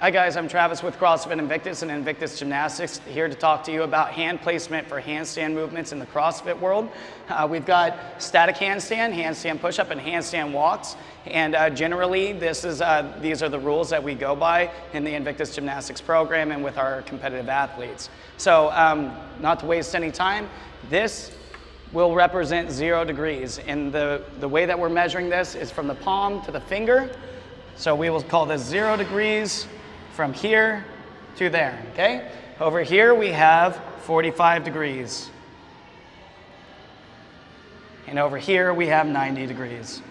Hi guys, I'm Travis with CrossFit Invictus and Invictus Gymnastics, here to talk to you about hand placement for handstand movements in the CrossFit world. We've got static handstand, handstand push-up, and handstand walks. And generally, these are the rules that we go by in the Invictus Gymnastics program and with our competitive athletes. So not to waste any time, this will represent 0 degrees. And the way that we're measuring this is from the palm to the finger. So we will call this 0 degrees. From here to there, okay? Over here we have 45 degrees. And over here we have 90 degrees.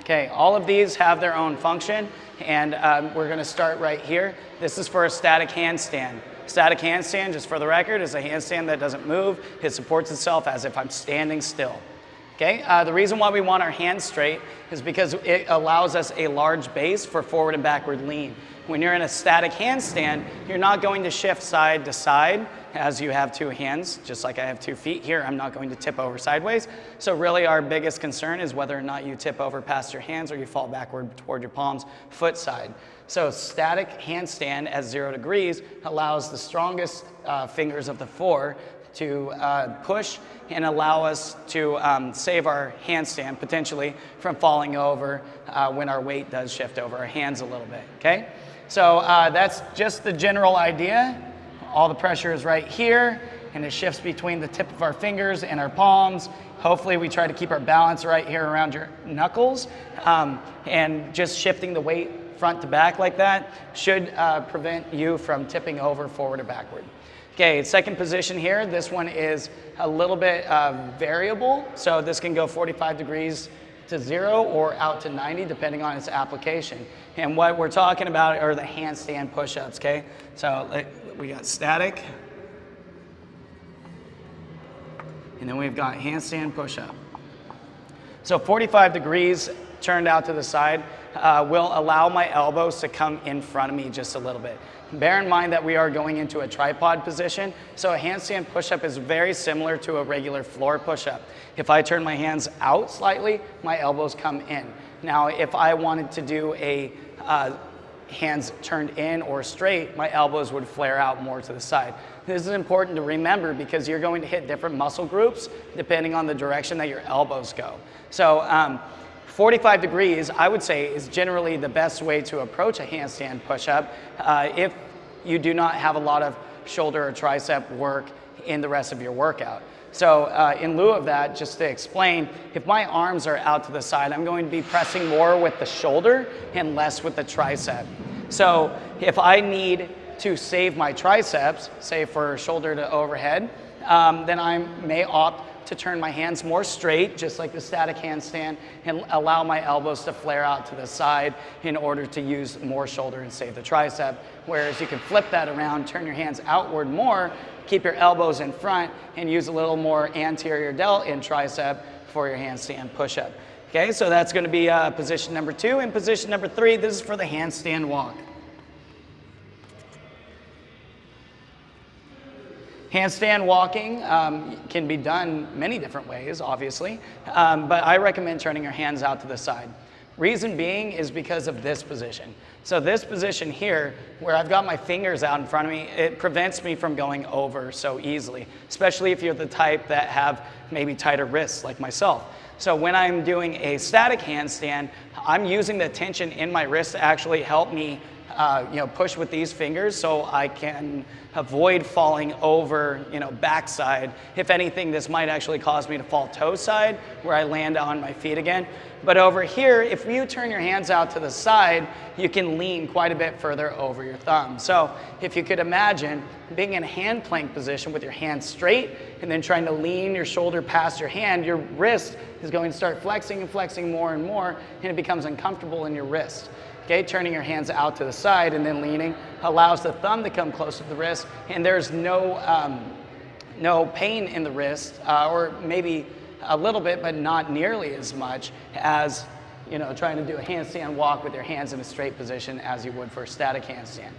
Okay, all of these have their own function, and we're gonna start right here. This is for a static handstand. Static handstand, just for the record, is a handstand that doesn't move. It supports itself as if I'm standing still. Okay, the reason why we want our hands straight is because it allows us a large base for forward and backward lean. When you're in a static handstand, you're not going to shift side to side as you have 2 hands, just like I have 2 feet here. I'm not going to tip over sideways. So really our biggest concern is whether or not you tip over past your hands or you fall backward toward your palms, foot side. So static handstand at 0 degrees allows the strongest fingers of the 4 to push and allow us to save our handstand potentially from falling over when our weight does shift over our hands a little bit, okay? So that's just the general idea. All the pressure is right here and it shifts between the tip of our fingers and our palms. Hopefully we try to keep our balance right here around your knuckles, and just shifting the weight front to back like that should prevent you from tipping over forward or backward. Okay, second position here, this one is a little bit variable. So this can go 45 degrees to 0 or out to 90 depending on its application. And what we're talking about are the handstand push-ups, okay? So we got static, and then we've got handstand push-up. So 45 degrees turned out to the side will allow my elbows to come in front of me just a little bit. Bear in mind that we are going into a tripod position, so a handstand push-up is very similar to a regular floor push-up. If I turn my hands out slightly, my elbows come in. Now, if I wanted to do a hands turned in or straight, my elbows would flare out more to the side. This is important to remember because you're going to hit different muscle groups depending on the direction that your elbows go. So 45 degrees, I would say, is generally the best way to approach a handstand push-up if you do not have a lot of shoulder or tricep work in the rest of your workout. So in lieu of that, just to explain, if my arms are out to the side, I'm going to be pressing more with the shoulder and less with the tricep. So if I need to save my triceps, say for shoulder to overhead, then I may opt to turn my hands more straight, just like the static handstand, and allow my elbows to flare out to the side in order to use more shoulder and save the tricep. Whereas you can flip that around, turn your hands outward more, keep your elbows in front, and use a little more anterior delt in tricep for your handstand push-up. Okay, so that's gonna be position number 2. And position number 3, this is for the handstand walk. Handstand walking can be done many different ways, obviously, but I recommend turning your hands out to the side. Reason being is because of this position. So this position here, where I've got my fingers out in front of me, it prevents me from going over so easily, especially if you're the type that have maybe tighter wrists like myself. So when I'm doing a static handstand, I'm using the tension in my wrist to actually help me push with these fingers so I can avoid falling over, backside. If anything, this might actually cause me to fall toe side where I land on my feet again. But over here, if you turn your hands out to the side, you can lean quite a bit further over your thumb. So if you could imagine being in a hand plank position with your hands straight and then trying to lean your shoulder past your hand, your wrist is going to start flexing and flexing more and more, and it becomes uncomfortable in your wrist. Okay, turning your hands out to the side and then leaning allows the thumb to come close to the wrist, and there's no pain in the wrist, or maybe a little bit, but not nearly as much as trying to do a handstand walk with your hands in a straight position as you would for a static handstand.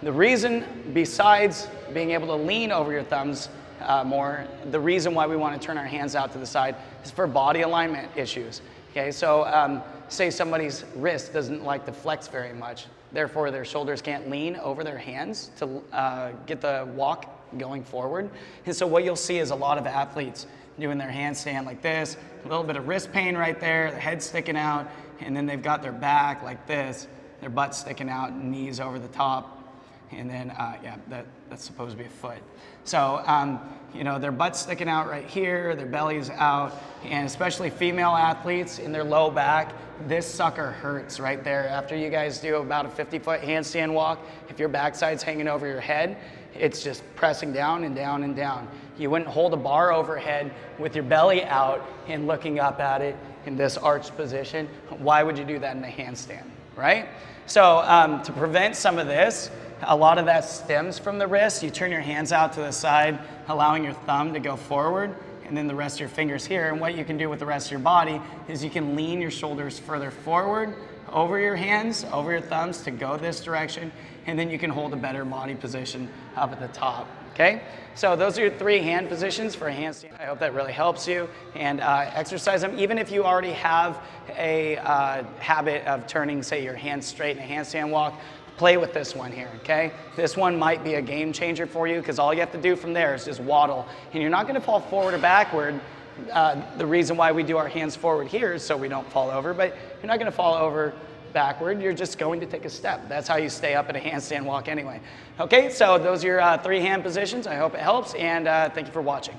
The reason, besides being able to lean over your thumbs more, the reason why we want to turn our hands out to the side is for body alignment issues. Okay, so say somebody's wrist doesn't like to flex very much, therefore their shoulders can't lean over their hands to get the walk going forward. And so what you'll see is a lot of athletes doing their handstand like this, a little bit of wrist pain right there, the head sticking out, and then they've got their back like this, their butt sticking out, knees over the top, and then, yeah, that's supposed to be a foot. So, you know, their butt's sticking out right here, their belly's out, and especially female athletes in their low back, this sucker hurts right there. After you guys do about a 50-foot handstand walk, if your backside's hanging over your head, it's just pressing down and down and down. You wouldn't hold a bar overhead with your belly out and looking up at it in this arched position. Why would you do that in a handstand, right? So to prevent some of this, a lot of that stems from the wrist. You turn your hands out to the side, allowing your thumb to go forward, and then the rest of your fingers here. And what you can do with the rest of your body is you can lean your shoulders further forward, over your hands, over your thumbs to go this direction, and then you can hold a better body position up at the top, okay? So those are your 3 hand positions for a handstand. I hope that really helps you, and exercise them. Even if you already have a habit of turning, say, your hands straight in a handstand walk, play with this one here, okay? This one might be a game changer for you because all you have to do from there is just waddle, and you're not gonna fall forward or backward. The reason why we do our hands forward here is so we don't fall over, but you're not gonna fall over backward, you're just going to take a step. That's how you stay up at a handstand walk anyway. Okay, so those are your 3 hand positions. I hope it helps, and thank you for watching.